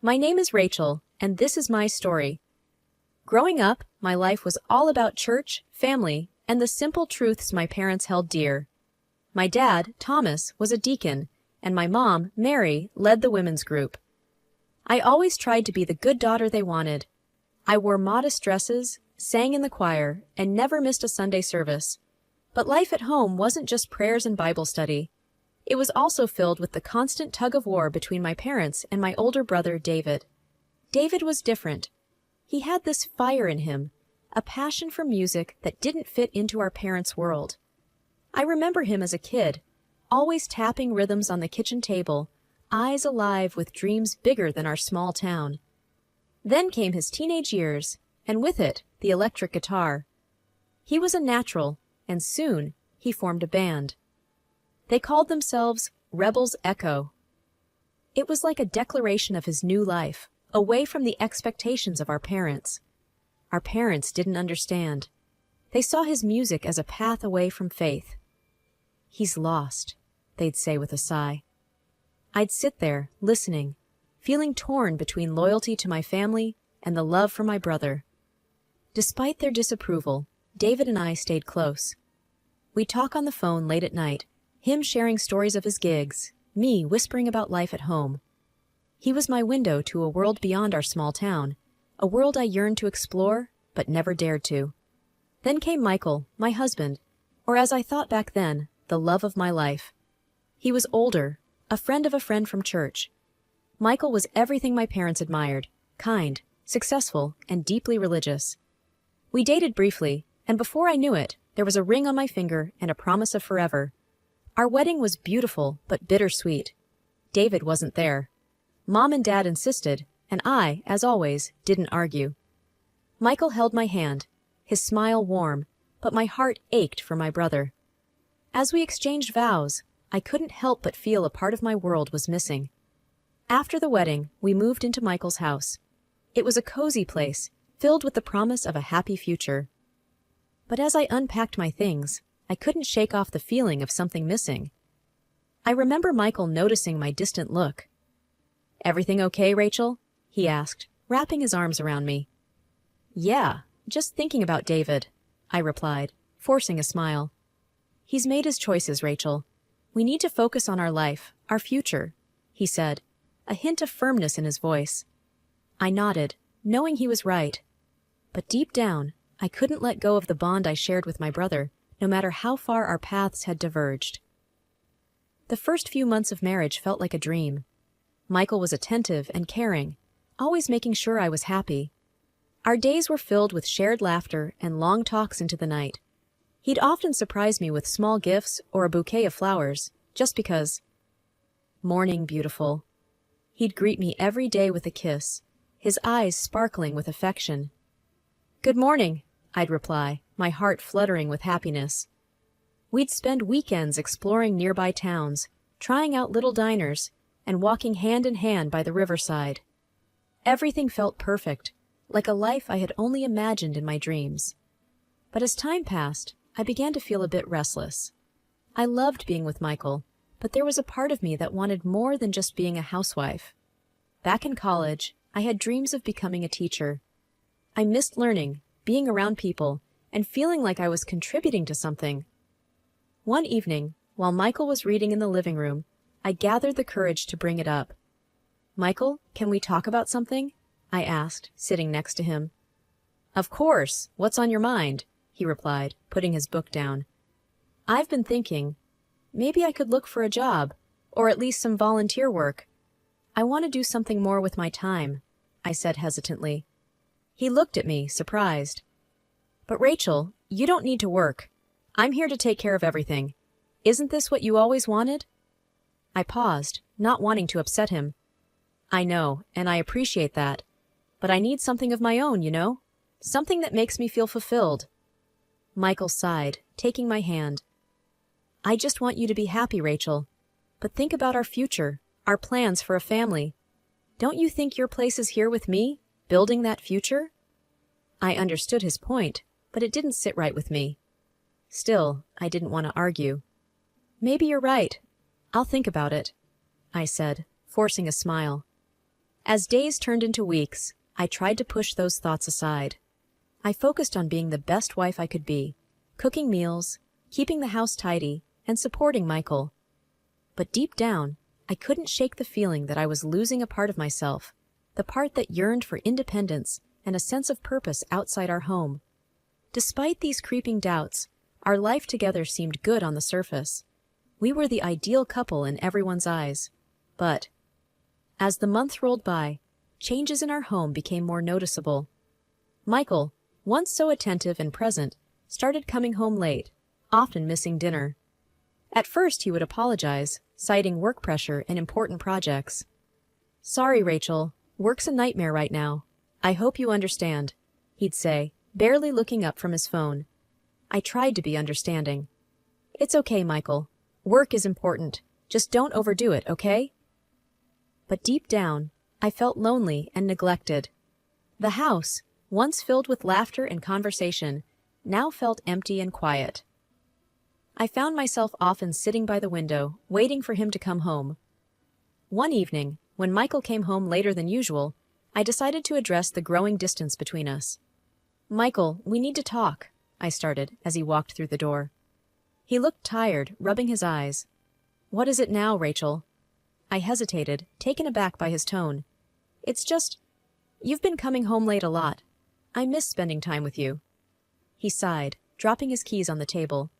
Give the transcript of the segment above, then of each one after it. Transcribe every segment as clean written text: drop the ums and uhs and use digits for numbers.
My name is Rachel, and this is my story. Growing up, my life was all about church, family, and the simple truths my parents held dear. My dad, Thomas, was a deacon, and my mom, Mary, led the women's group. I always tried to be the good daughter they wanted. I wore modest dresses, sang in the choir, and never missed a Sunday service. But life at home wasn't just prayers and Bible study. It was also filled with the constant tug-of-war between my parents and my older brother, David. David was different. He had this fire in him, a passion for music that didn't fit into our parents' world. I remember him as a kid, always tapping rhythms on the kitchen table, eyes alive with dreams bigger than our small town. Then came his teenage years, and with it, the electric guitar. He was a natural, and soon he formed a band. They called themselves Rebels Echo. It was like a declaration of his new life, away from the expectations of our parents. Our parents didn't understand. They saw his music as a path away from faith. "He's lost," they'd say with a sigh. I'd sit there, listening, feeling torn between loyalty to my family and the love for my brother. Despite their disapproval, David and I stayed close. We'd talk on the phone late at night, him sharing stories of his gigs, me whispering about life at home. He was my window to a world beyond our small town, a world I yearned to explore, but never dared to. Then came Michael, my husband, or as I thought back then, the love of my life. He was older, a friend of a friend from church. Michael was everything my parents admired, kind, successful, and deeply religious. We dated briefly, and before I knew it, there was a ring on my finger and a promise of forever. Our wedding was beautiful, but bittersweet. David wasn't there. Mom and Dad insisted, and I, as always, didn't argue. Michael held my hand, his smile warm, but my heart ached for my brother. As we exchanged vows, I couldn't help but feel a part of my world was missing. After the wedding, we moved into Michael's house. It was a cozy place, filled with the promise of a happy future. But as I unpacked my things, I couldn't shake off the feeling of something missing. I remember Michael noticing my distant look. "Everything okay, Rachel?" he asked, wrapping his arms around me. "Yeah, just thinking about David," I replied, forcing a smile. "He's made his choices, Rachel. We need to focus on our life, our future," he said, a hint of firmness in his voice. I nodded, knowing he was right. But deep down, I couldn't let go of the bond I shared with my brother, no matter how far our paths had diverged. The first few months of marriage felt like a dream. Michael was attentive and caring, always making sure I was happy. Our days were filled with shared laughter and long talks into the night. He'd often surprise me with small gifts or a bouquet of flowers, just because. "Morning, beautiful." He'd greet me every day with a kiss, his eyes sparkling with affection. "Good morning," I'd reply, my heart fluttering with happiness. We'd spend weekends exploring nearby towns, trying out little diners, and walking hand in hand by the riverside. Everything felt perfect, like a life I had only imagined in my dreams. But as time passed, I began to feel a bit restless. I loved being with Michael, but there was a part of me that wanted more than just being a housewife. Back in college, I had dreams of becoming a teacher. I missed learning, being around people, and feeling like I was contributing to something. One evening, while Michael was reading in the living room, I gathered the courage to bring it up. "Michael, can we talk about something?" I asked, sitting next to him. "Of course. What's on your mind?" he replied, putting his book down. "I've been thinking, maybe I could look for a job, or at least some volunteer work. I want to do something more with my time," I said hesitantly. He looked at me, surprised. "But Rachel, you don't need to work. I'm here to take care of everything. Isn't this what you always wanted?" I paused, not wanting to upset him. "I know, and I appreciate that. But I need something of my own, you know? Something that makes me feel fulfilled." Michael sighed, taking my hand. "I just want you to be happy, Rachel. But think about our future, our plans for a family. Don't you think your place is here with me, building that future?" I understood his point, but it didn't sit right with me. Still, I didn't want to argue. "Maybe you're right. I'll think about it," I said, forcing a smile. As days turned into weeks, I tried to push those thoughts aside. I focused on being the best wife I could be, cooking meals, keeping the house tidy, and supporting Michael. But deep down, I couldn't shake the feeling that I was losing a part of myself, the part that yearned for independence and a sense of purpose outside our home. Despite these creeping doubts, our life together seemed good on the surface. We were the ideal couple in everyone's eyes. But as the months rolled by, changes in our home became more noticeable. Michael, once so attentive and present, started coming home late, often missing dinner. At first he would apologize, citing work pressure and important projects. "Sorry, Rachel, work's a nightmare right now. I hope you understand," he'd say, barely looking up from his phone. I tried to be understanding. "It's okay, Michael. Work is important. Just don't overdo it, okay?" But deep down, I felt lonely and neglected. The house, once filled with laughter and conversation, now felt empty and quiet. I found myself often sitting by the window, waiting for him to come home. One evening, when Michael came home later than usual, I decided to address the growing distance between us. "Michael, we need to talk," I started as he walked through the door. He looked tired, rubbing his eyes. "What is it now, Rachel?" I hesitated, taken aback by his tone. "It's just, you've been coming home late a lot. I miss spending time with you." He sighed, dropping his keys on the table.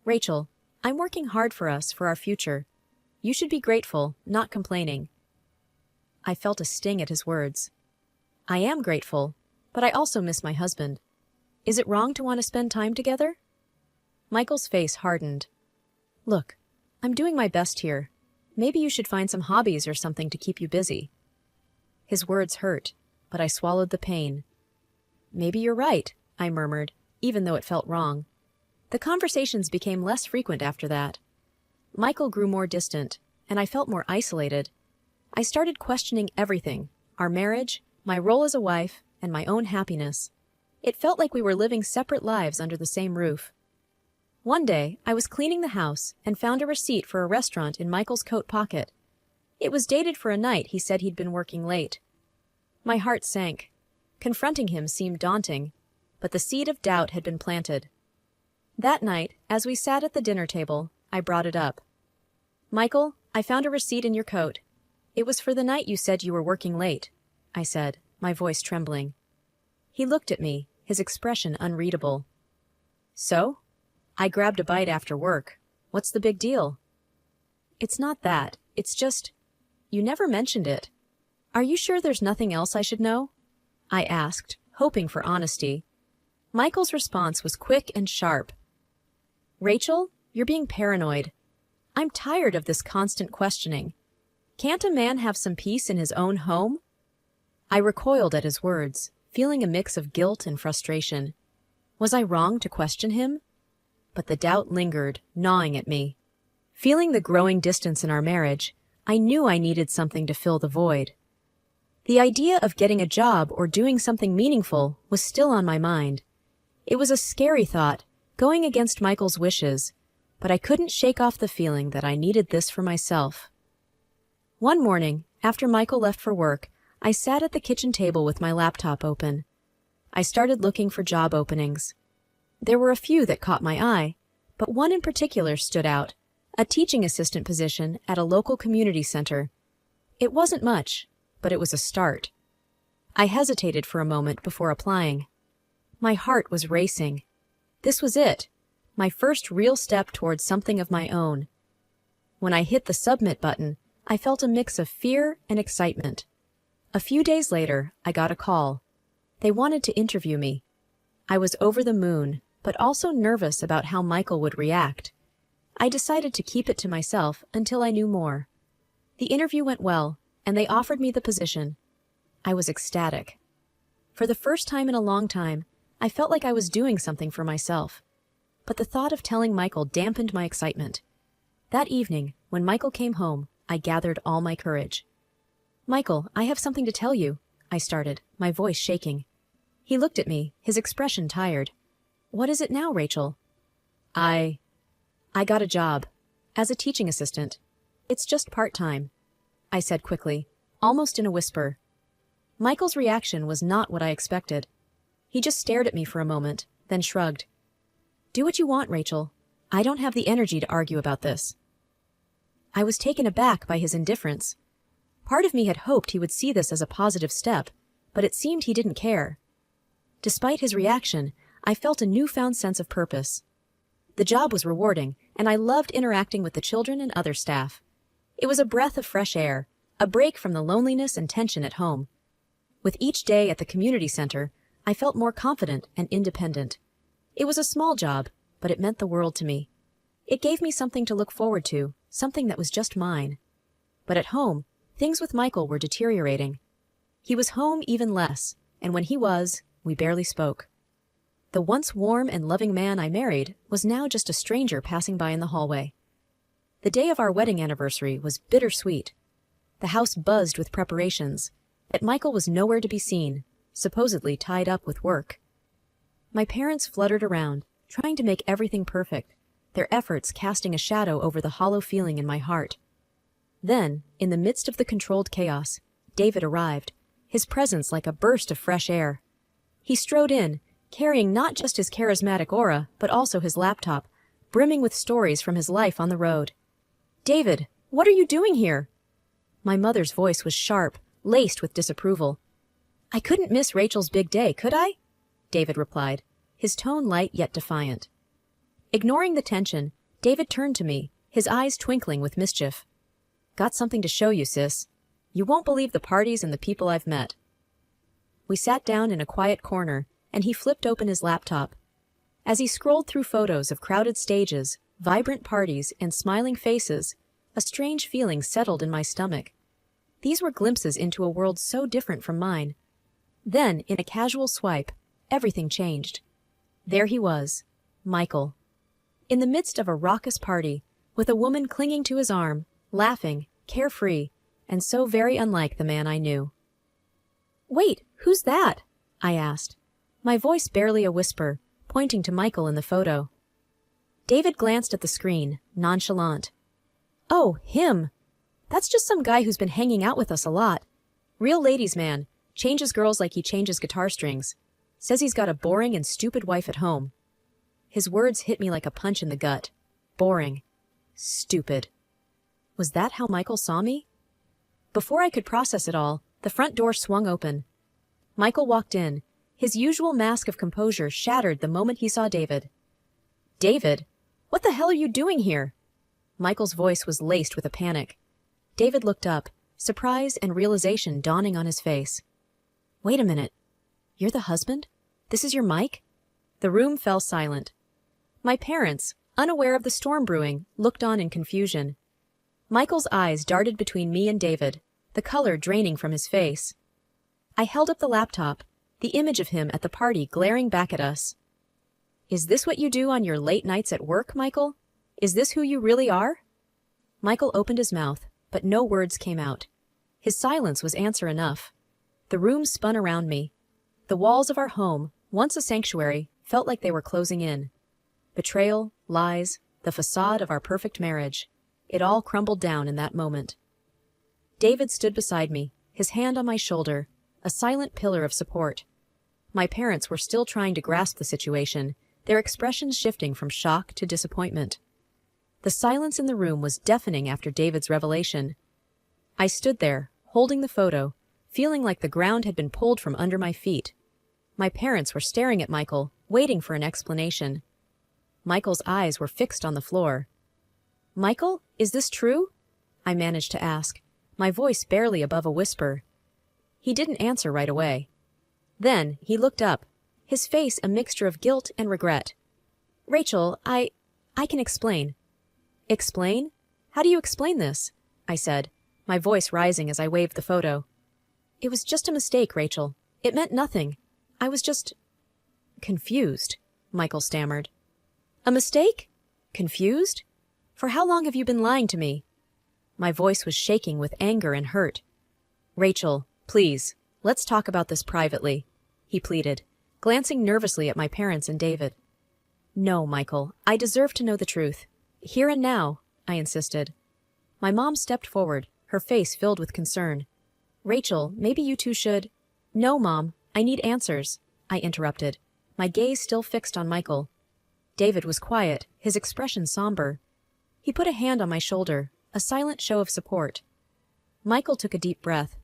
"Rachel, I'm working hard for us, for our future. You should be grateful, not complaining." I felt a sting at his words. I am grateful, but I also miss my husband. Is it wrong to want to spend time together? Michael's face hardened. "Look, I'm doing my best here. Maybe you should find some hobbies or something to keep you busy." His words hurt, but I swallowed the pain. "Maybe you're right," I murmured, even though it felt wrong. The conversations became less frequent after that. Michael grew more distant, and I felt more isolated. I started questioning everything, our marriage, my role as a wife, and my own happiness. It felt like we were living separate lives under the same roof. One day, I was cleaning the house and found a receipt for a restaurant in Michael's coat pocket. It was dated for a night he said he'd been working late. My heart sank. Confronting him seemed daunting, but the seed of doubt had been planted. That night, as we sat at the dinner table, I brought it up. "Michael, I found a receipt in your coat. It was for the night you said you were working late," I said, my voice trembling. He looked at me, his expression unreadable. "So? I grabbed a bite after work. What's the big deal?" "It's not that. It's just, you never mentioned it. Are you sure there's nothing else I should know?" I asked, hoping for honesty. Michael's response was quick and sharp. "Rachel, you're being paranoid. I'm tired of this constant questioning. Can't a man have some peace in his own home?" I recoiled at his words, feeling a mix of guilt and frustration. Was I wrong to question him? But the doubt lingered, gnawing at me. Feeling the growing distance in our marriage, I knew I needed something to fill the void. The idea of getting a job or doing something meaningful was still on my mind. It was a scary thought, going against Michael's wishes, but I couldn't shake off the feeling that I needed this for myself. One morning, after Michael left for work, I sat at the kitchen table with my laptop open. I started looking for job openings. There were a few that caught my eye, but one in particular stood out, a teaching assistant position at a local community center. It wasn't much, but it was a start. I hesitated for a moment before applying. My heart was racing. This was it, my first real step towards something of my own. When I hit the submit button, I felt a mix of fear and excitement. A few days later, I got a call. They wanted to interview me. I was over the moon, but also nervous about how Michael would react. I decided to keep it to myself until I knew more. The interview went well, and they offered me the position. I was ecstatic. For the first time in a long time, I felt like I was doing something for myself. But the thought of telling Michael dampened my excitement. That evening, when Michael came home, I gathered all my courage. "Michael, I have something to tell you," I started, my voice shaking. He looked at me, his expression tired. "What is it now, Rachel?" I got a job, as a teaching assistant. It's just part-time," I said quickly, almost in a whisper. Michael's reaction was not what I expected. He just stared at me for a moment, then shrugged. "Do what you want, Rachel. I don't have the energy to argue about this." I was taken aback by his indifference. Part of me had hoped he would see this as a positive step, but it seemed he didn't care. Despite his reaction, I felt a newfound sense of purpose. The job was rewarding, and I loved interacting with the children and other staff. It was a breath of fresh air, a break from the loneliness and tension at home. With each day at the community center, I felt more confident and independent. It was a small job, but it meant the world to me. It gave me something to look forward to, something that was just mine. But at home, things with Michael were deteriorating. He was home even less, and when he was, we barely spoke. The once warm and loving man I married was now just a stranger passing by in the hallway. The day of our wedding anniversary was bittersweet. The house buzzed with preparations, yet Michael was nowhere to be seen, supposedly tied up with work. My parents fluttered around, trying to make everything perfect, their efforts casting a shadow over the hollow feeling in my heart. Then, in the midst of the controlled chaos, David arrived, his presence like a burst of fresh air. He strode in, carrying not just his charismatic aura, but also his laptop, brimming with stories from his life on the road. "David, what are you doing here?" My mother's voice was sharp, laced with disapproval. "I couldn't miss Rachel's big day, could I?" David replied, his tone light yet defiant. Ignoring the tension, David turned to me, his eyes twinkling with mischief. "Got something to show you, sis. You won't believe the parties and the people I've met." We sat down in a quiet corner, and he flipped open his laptop. As he scrolled through photos of crowded stages, vibrant parties, and smiling faces, a strange feeling settled in my stomach. These were glimpses into a world so different from mine. Then, in a casual swipe, everything changed. There he was, Michael. In the midst of a raucous party, with a woman clinging to his arm, laughing, carefree, and so very unlike the man I knew. "Wait, who's that?" I asked, my voice barely a whisper, pointing to Michael in the photo. David glanced at the screen, nonchalant. "Oh, him. That's just some guy who's been hanging out with us a lot. Real ladies' man, changes girls like he changes guitar strings. Says he's got a boring and stupid wife at home." His words hit me like a punch in the gut. Boring. Stupid. Was that how Michael saw me? Before I could process it all, the front door swung open. Michael walked in. His usual mask of composure shattered the moment he saw David. "David? What the hell are you doing here?" Michael's voice was laced with a panic. David looked up, surprise and realization dawning on his face. "Wait a minute. You're the husband? This is your Mike?" The room fell silent. My parents, unaware of the storm brewing, looked on in confusion. Michael's eyes darted between me and David, the color draining from his face. I held up the laptop, the image of him at the party glaring back at us. "Is this what you do on your late nights at work, Michael? Is this who you really are?" Michael opened his mouth, but no words came out. His silence was answer enough. The room spun around me. The walls of our home, once a sanctuary, felt like they were closing in. Betrayal, lies, the facade of our perfect marriage. It all crumbled down in that moment. David stood beside me, his hand on my shoulder, a silent pillar of support. My parents were still trying to grasp the situation, their expressions shifting from shock to disappointment. The silence in the room was deafening after David's revelation. I stood there, holding the photo, feeling like the ground had been pulled from under my feet. My parents were staring at Michael, waiting for an explanation. Michael's eyes were fixed on the floor. "Michael, is this true?" I managed to ask, my voice barely above a whisper. He didn't answer right away. Then he looked up, his face a mixture of guilt and regret. "Rachel, I can explain." "Explain? How do you explain this?" I said, my voice rising as I waved the photo. "It was just a mistake, Rachel. It meant nothing. I was just confused," Michael stammered. "A mistake? Confused? For how long have you been lying to me?" My voice was shaking with anger and hurt. "Rachel, please, let's talk about this privately," he pleaded, glancing nervously at my parents and David. "No, Michael, I deserve to know the truth. Here and now," I insisted. My mom stepped forward, her face filled with concern. Rachel, maybe you two should— No, Mom, I need answers, I interrupted, my gaze still fixed on Michael. David was quiet, his expression somber. He put a hand on my shoulder, a silent show of support. Michael took a deep breath.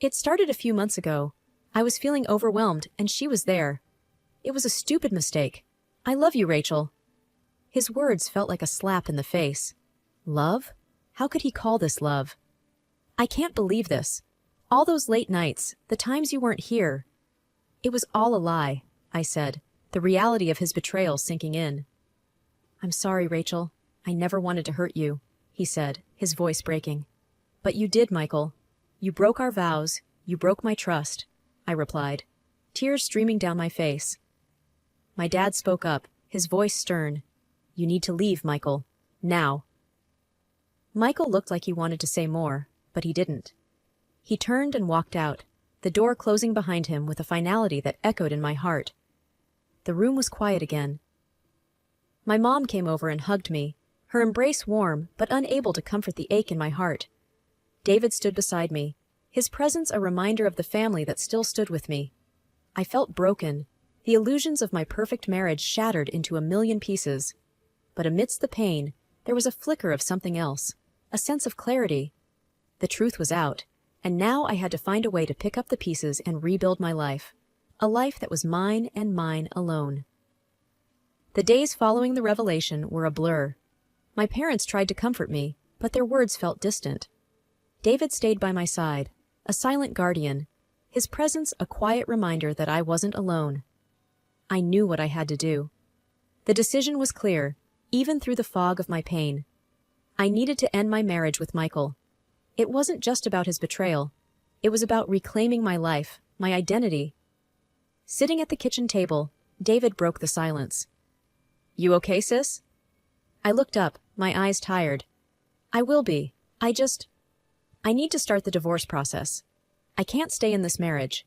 It started a few months ago. I was feeling overwhelmed, and she was there. It was a stupid mistake. I love you, Rachel. His words felt like a slap in the face. Love? How could he call this love? I can't believe this. All those late nights, the times you weren't here. It was all a lie, I said, the reality of his betrayal sinking in. I'm sorry, Rachel. I never wanted to hurt you, he said, his voice breaking. But you did, Michael. You broke our vows. You broke my trust, I replied, tears streaming down my face. My dad spoke up, his voice stern. You need to leave, Michael. Now. Michael looked like he wanted to say more, but he didn't. He turned and walked out, the door closing behind him with a finality that echoed in my heart. The room was quiet again. My mom came over and hugged me, her embrace warm but unable to comfort the ache in my heart. David stood beside me, his presence a reminder of the family that still stood with me. I felt broken, the illusions of my perfect marriage shattered into a million pieces. But amidst the pain, there was a flicker of something else, a sense of clarity. The truth was out, and now I had to find a way to pick up the pieces and rebuild my life, a life that was mine and mine alone. The days following the revelation were a blur. My parents tried to comfort me, but their words felt distant. David stayed by my side, a silent guardian, his presence a quiet reminder that I wasn't alone. I knew what I had to do. The decision was clear, even through the fog of my pain. I needed to end my marriage with Michael. It wasn't just about his betrayal. It was about reclaiming my life, my identity. Sitting at the kitchen table, David broke the silence. You okay, sis? I looked up, my eyes tired. I will be. I need to start the divorce process. I can't stay in this marriage.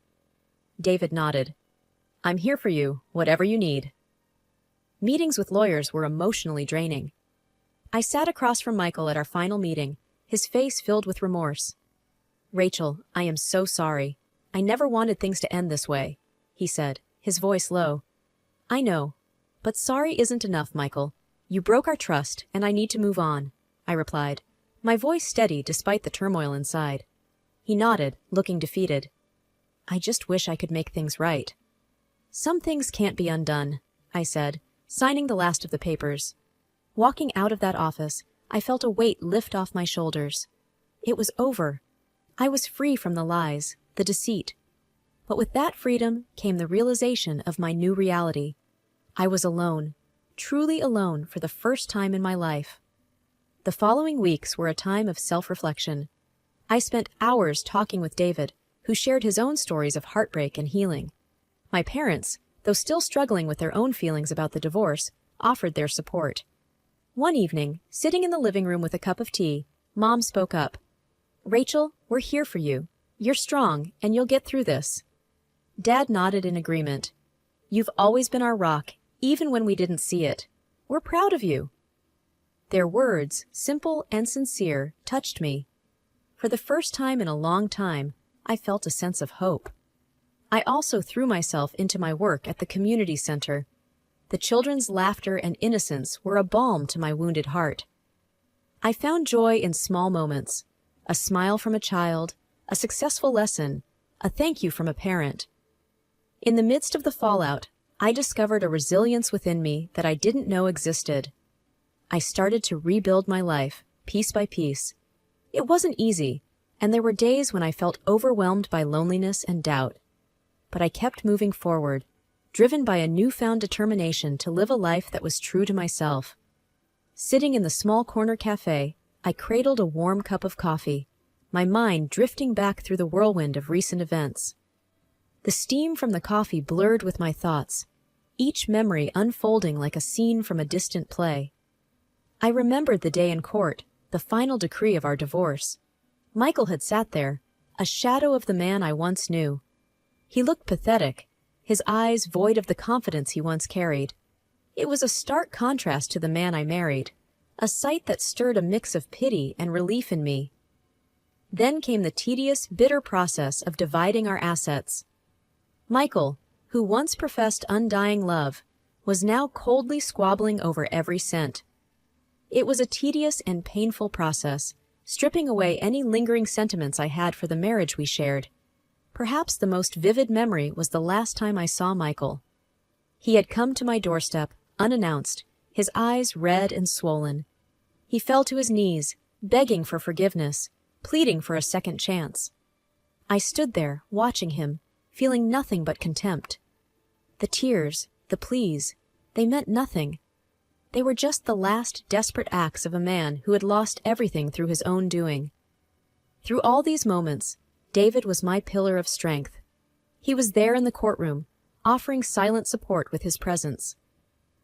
David nodded. I'm here for you, whatever you need. Meetings with lawyers were emotionally draining. I sat across from Michael at our final meeting, his face filled with remorse. Rachel, I am so sorry. I never wanted things to end this way, he said, his voice low. I know. But sorry isn't enough, Michael. You broke our trust, and I need to move on, I replied, my voice steady despite the turmoil inside. He nodded, looking defeated. I just wish I could make things right. Some things can't be undone, I said, signing the last of the papers. Walking out of that office, I felt a weight lift off my shoulders. It was over. I was free from the lies, the deceit. But with that freedom came the realization of my new reality. I was alone, truly alone for the first time in my life. The following weeks were a time of self-reflection. I spent hours talking with David, who shared his own stories of heartbreak and healing. My parents, though still struggling with their own feelings about the divorce, offered their support. One evening, sitting in the living room with a cup of tea, Mom spoke up. Rachel, we're here for you. You're strong, and you'll get through this. Dad nodded in agreement. You've always been our rock, even when we didn't see it. We're proud of you. Their words, simple and sincere, touched me. For the first time in a long time, I felt a sense of hope. I also threw myself into my work at the community center. The children's laughter and innocence were a balm to my wounded heart. I found joy in small moments, a smile from a child, a successful lesson, a thank you from a parent. In the midst of the fallout, I discovered a resilience within me that I didn't know existed. I started to rebuild my life, piece by piece. It wasn't easy, and there were days when I felt overwhelmed by loneliness and doubt. But I kept moving forward, driven by a newfound determination to live a life that was true to myself. Sitting in the small corner cafe, I cradled a warm cup of coffee, my mind drifting back through the whirlwind of recent events. The steam from the coffee blurred with my thoughts, each memory unfolding like a scene from a distant play. I remembered the day in court, the final decree of our divorce. Michael had sat there, a shadow of the man I once knew. He looked pathetic, his eyes void of the confidence he once carried. It was a stark contrast to the man I married, a sight that stirred a mix of pity and relief in me. Then came the tedious, bitter process of dividing our assets. Michael, who once professed undying love, was now coldly squabbling over every cent. It was a tedious and painful process, stripping away any lingering sentiments I had for the marriage we shared. Perhaps the most vivid memory was the last time I saw Michael. He had come to my doorstep, unannounced, his eyes red and swollen. He fell to his knees, begging for forgiveness, pleading for a second chance. I stood there, watching him, feeling nothing but contempt. The tears, the pleas, they meant nothing. They were just the last desperate acts of a man who had lost everything through his own doing. Through all these moments, David was my pillar of strength. He was there in the courtroom, offering silent support with his presence.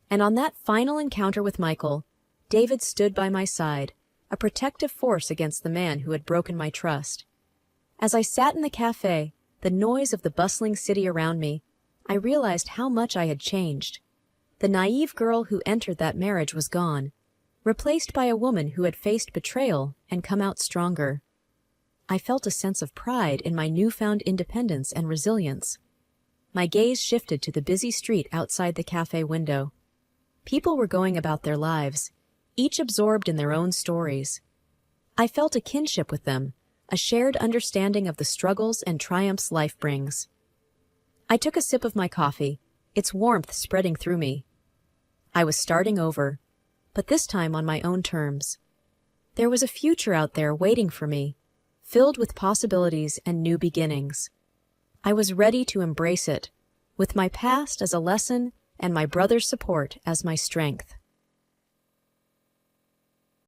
And on that final encounter with Michael, David stood by my side, a protective force against the man who had broken my trust. As I sat in the cafe, the noise of the bustling city around me, I realized how much I had changed. The naive girl who entered that marriage was gone, replaced by a woman who had faced betrayal and come out stronger. I felt a sense of pride in my newfound independence and resilience. My gaze shifted to the busy street outside the cafe window. People were going about their lives, each absorbed in their own stories. I felt a kinship with them, a shared understanding of the struggles and triumphs life brings. I took a sip of my coffee, its warmth spreading through me. I was starting over, but this time on my own terms. There was a future out there waiting for me, filled with possibilities and new beginnings. I was ready to embrace it, with my past as a lesson and my brother's support as my strength.